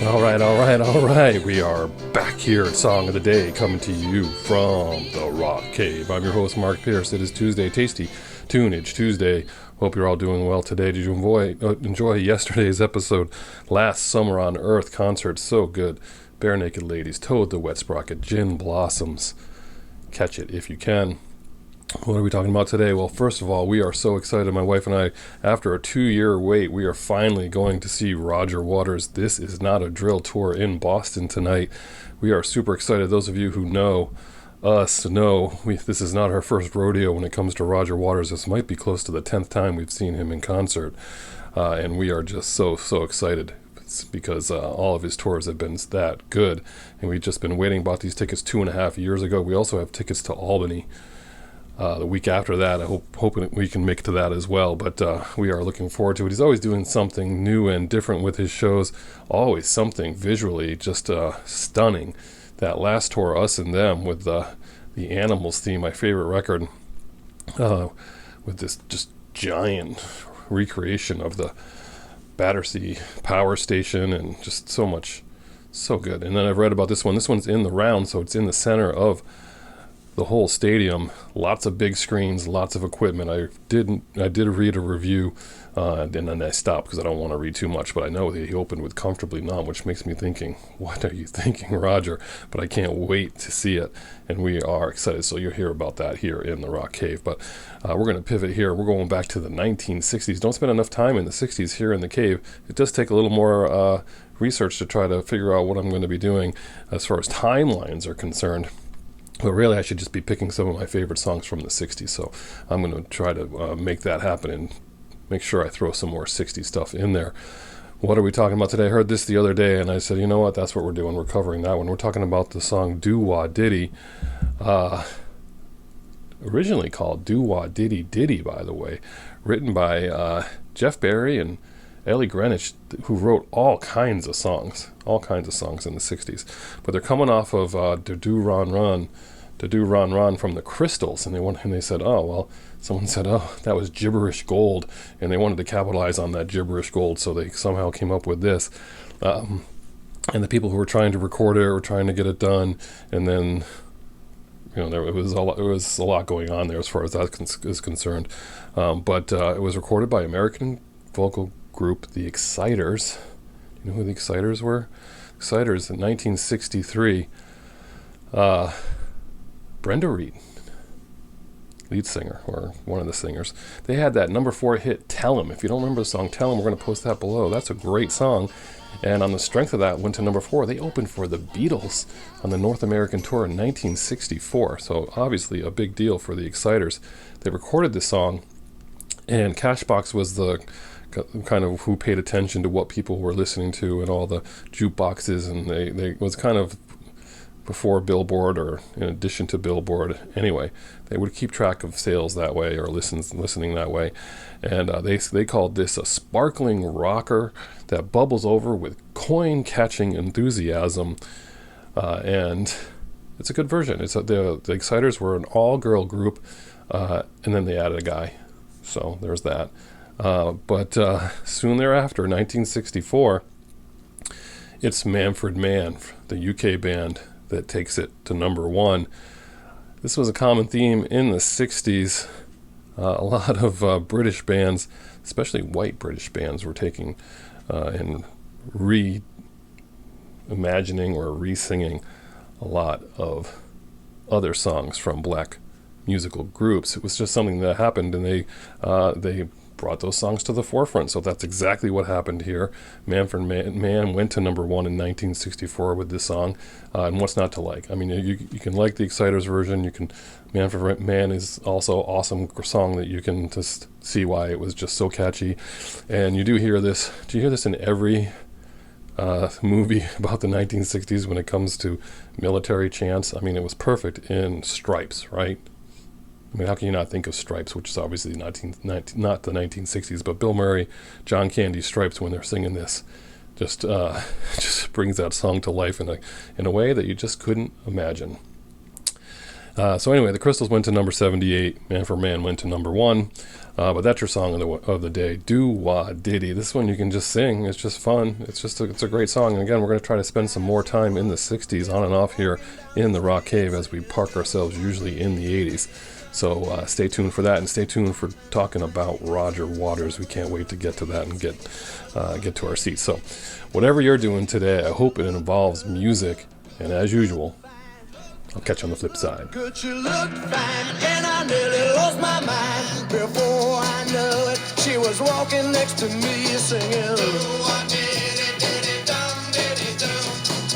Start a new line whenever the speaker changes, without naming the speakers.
All right. We are back here at Song of the Day, coming to you from the Rock Cave. I'm your host, Mark Pierce. It is Tuesday, Tasty Tunage Tuesday. Hope you're all doing well today. Did you enjoy yesterday's episode? Last Summer on Earth concert, so good. Bare Naked Ladies, Toad the Wet Sprocket, Gin Blossoms. Catch it if you can. What are we talking about today? Well, first of all, we are so excited, my wife and I. After a 2-year wait, we are finally going to see Roger Waters' This Is Not a Drill tour in Boston tonight. We are super excited. Those of you who know us know this is not our first rodeo when it comes to Roger Waters. This might be close to the 10th time we've seen him in concert. And we are just so excited. It's because all of his tours have been that good. And we've just been waiting, bought these tickets 2.5 years ago. We also have tickets to Albany the week after that. I hoping we can make it to that as well, but we are looking forward to it. He's always doing something new and different with his shows, always something visually just stunning. That last tour, Us and Them, with the Animals theme, my favorite record, with this just giant recreation of the Battersea Power Station, and just so much, so good. And then I've read about this one. This one's in the round, so it's in the center of the whole stadium. Lots of big screens, lots of equipment. I did read a review, and then I stopped because I don't want to read too much, but I know that he opened with Comfortably Numb, which makes me thinking, what are you thinking, Roger? But I can't wait to see it, and we are excited. So you'll hear about that here in the Rock Cave. But we're going to pivot here. We're going back to the 1960s. Don't spend enough time in the 60s here in the cave. It does take a little more research to try to figure out what I'm going to be doing as far as timelines are concerned. But really, I should just be picking some of my favorite songs from the 60s. So I'm going to try to make that happen and make sure I throw some more 60s stuff in there. What are we talking about today? I heard this the other day, and I said, you know what? That's what we're doing. We're covering that one. We're talking about the song Do Wah Diddy, originally called Do Wah Diddy Diddy, by the way, written by Jeff Barry and Ellie Greenwich, who wrote all kinds of songs in the 60s. But they're coming off of Da Do Ron Ron from the Crystals, and they said, oh, well, someone said, oh, that was gibberish gold, and they wanted to capitalize on that gibberish gold, so they somehow came up with this. And the people who were trying to record it were trying to get it done, and then it was a lot going on there as far as that is concerned. But it was recorded by American vocal group The Exciters. You know who The Exciters were? Exciters in 1963. Brenda Reed, lead singer, or one of the singers. They had that number 4 hit, Tell 'Em. If you don't remember the song Tell 'Em, we're going to post that below. That's a great song. And on the strength of that, went to number 4. They opened for the Beatles on the North American tour in 1964. So obviously a big deal for The Exciters. They recorded this song, and Cashbox was the kind of who paid attention to what people were listening to and all the jukeboxes, and they was kind of before Billboard, or in addition to Billboard. Anyway, they would keep track of sales that way, or listening that way. And they called this a sparkling rocker that bubbles over with coin-catching enthusiasm. And it's a good version. The Exciters were an all-girl group, and then they added a guy. So there's that. But soon thereafter, 1964, it's Manfred Mann, the UK band, that takes it to number 1. This was a common theme in the 60s. A lot of British bands, especially white British bands, were taking and reimagining or re-singing a lot of other songs from black musical groups. It was just something that happened, and they brought those songs to the forefront. So that's exactly what happened here. Manfred Mann went to number 1 in 1964 with this song, and what's not to like? I mean, you can like the Exciters version. Manfred Mann is also awesome song that you can just see why it was just so catchy. And you do hear this. Do you hear this in every movie about the 1960s when it comes to military chants? I mean, it was perfect in Stripes, right? I mean, how can you not think of Stripes, which is obviously not the 1960s, but Bill Murray, John Candy, Stripes, when they're singing this, just brings that song to life in a way that you just couldn't imagine. So anyway, the Crystals went to number 78. Manfred Mann went to number 1. But that's your song of the day. Do Wah Diddy. This one you can just sing. It's just fun. It's a great song. And again, we're going to try to spend some more time in the 60s on and off here in the Rock Cave as we park ourselves usually in the 80s. So stay tuned for that, and stay tuned for talking about Roger Waters. We can't wait to get to that and get to our seats. So whatever you're doing today, I hope it involves music. And as usual, I'll catch you on the flip side.
Good, you look fine, and I nearly lost my mind. Before I know it, she was walking next to me singing.